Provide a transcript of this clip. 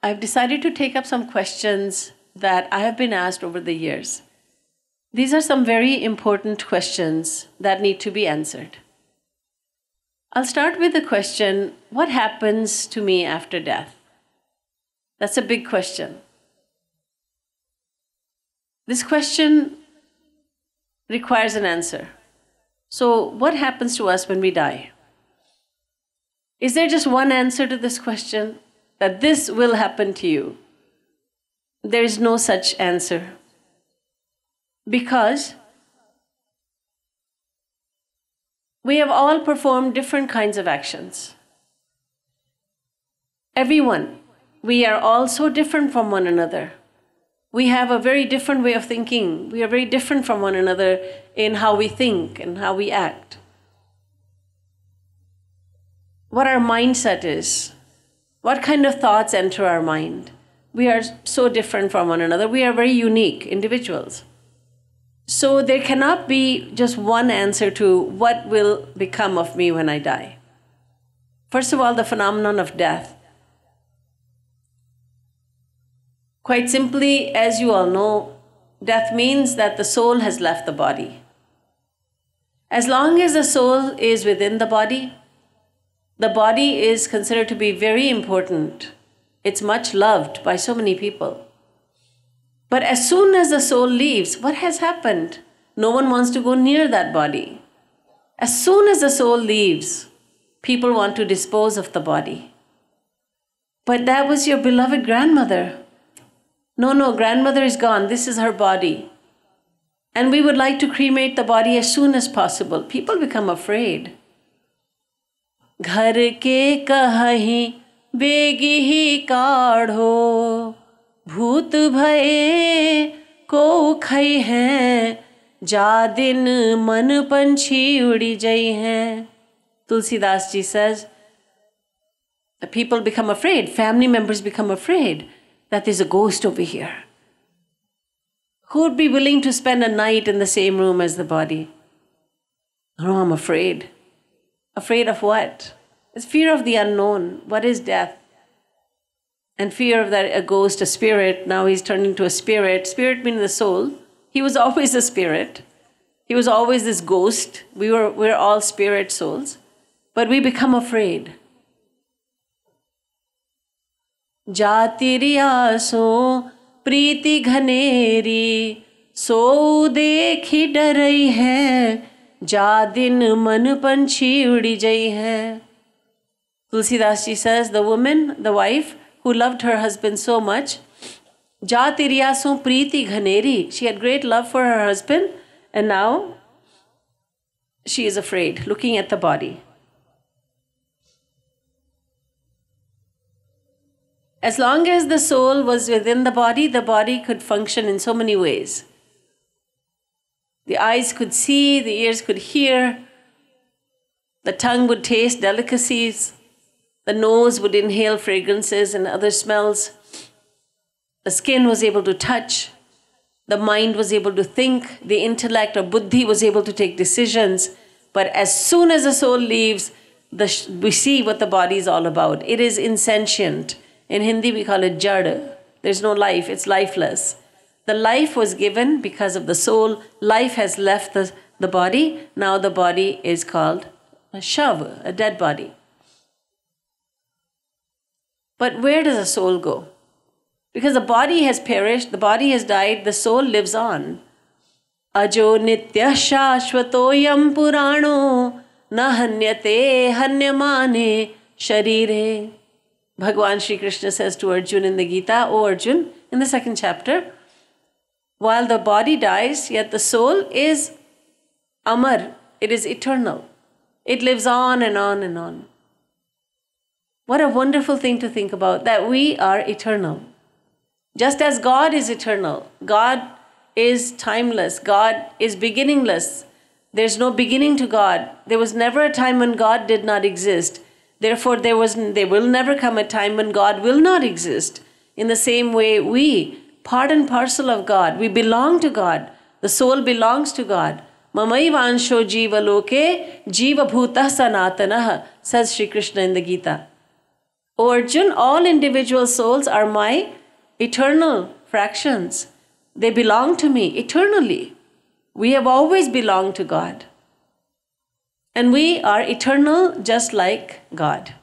I've decided to take up some questions that I have been asked over the years. These are some very important questions that need to be answered. I'll start with the question, what happens to me after death? That's a big question. This question requires an answer. So, what happens to us when we die? Is there just one answer to this question? That this will happen to you? There is no such answer. Because we have all performed different kinds of actions. Everyone, we are all so different from one another. We have a very different way of thinking. We are very different from one another in how we think and how we act. What our mindset is, what kind of thoughts enter our mind. We are so different from one another. We are very unique individuals. So there cannot be just one answer to what will become of me when I die. First of all, the phenomenon of death. Quite simply, as you all know, death means that the soul has left the body. As long as the soul is within the body is considered to be very important. It's much loved by so many people. But as soon as the soul leaves, what has happened? No one wants to go near that body. As soon as the soul leaves, people want to dispose of the body. But that was your beloved grandmother. No, grandmother is gone. This is her body. And we would like to cremate the body as soon as possible. People become afraid. घर के कहीं बेगी ही काढ़ो भूत भये को खई हैं जा दिन मन पंछी उड़ी जई हैं. Tulsidas ji says, the people become afraid, family members become afraid that there's a ghost over here. Who would be willing to spend a night in the same room as the body? No, I'm afraid. Afraid of what? It's fear of the unknown. What is death? And fear of that a ghost, a spirit. Now he's turning into a spirit. Spirit meaning the soul. He was always a spirit. He was always this ghost. We're all spirit souls. But we become afraid. जातिरियासों प्रीति घनेरी सो देखी डरई है जा दिन मन पंछी उड़ी जई है. Tulsidas ji says, the woman, the wife, who loved her husband so much, Jatiriyason Preeti Ghaneri, she had great love for her husband, and now she is afraid, looking at the body. As long as the soul was within the body could function in so many ways. The eyes could see, the ears could hear, the tongue would taste delicacies, the nose would inhale fragrances and other smells, the skin was able to touch, the mind was able to think, the intellect or buddhi was able to take decisions. But as soon as the soul leaves, we see what the body is all about. It is insentient. In Hindi we call it jad. There's no life, it's lifeless. The life was given because of the soul. Life has left the body. Now the body is called a shav, a dead body. But where does the soul go? Because the body has perished, the body has died, the soul lives on. Ajo nitya shashvatoyam purano na hanyate hanyamane sharire. Bhagwan Shri Krishna says to Arjun in the Gita, O Arjun, in the 2nd chapter, while the body dies, yet the soul is amar, it is eternal. It lives on and on and on. What a wonderful thing to think about, that we are eternal. Just as God is eternal, God is timeless, God is beginningless. There's no beginning to God. There was never a time when God did not exist. Therefore, there will never come a time when God will not exist. In the same way, we, part and parcel of God, we belong to God. The soul belongs to God. Mamaivansho jiva loke jiva bhutah sanatanah, says Shri Krishna in the Gita. O Arjun, all individual souls are my eternal fractions. They belong to me eternally. We have always belonged to God. And we are eternal just like God.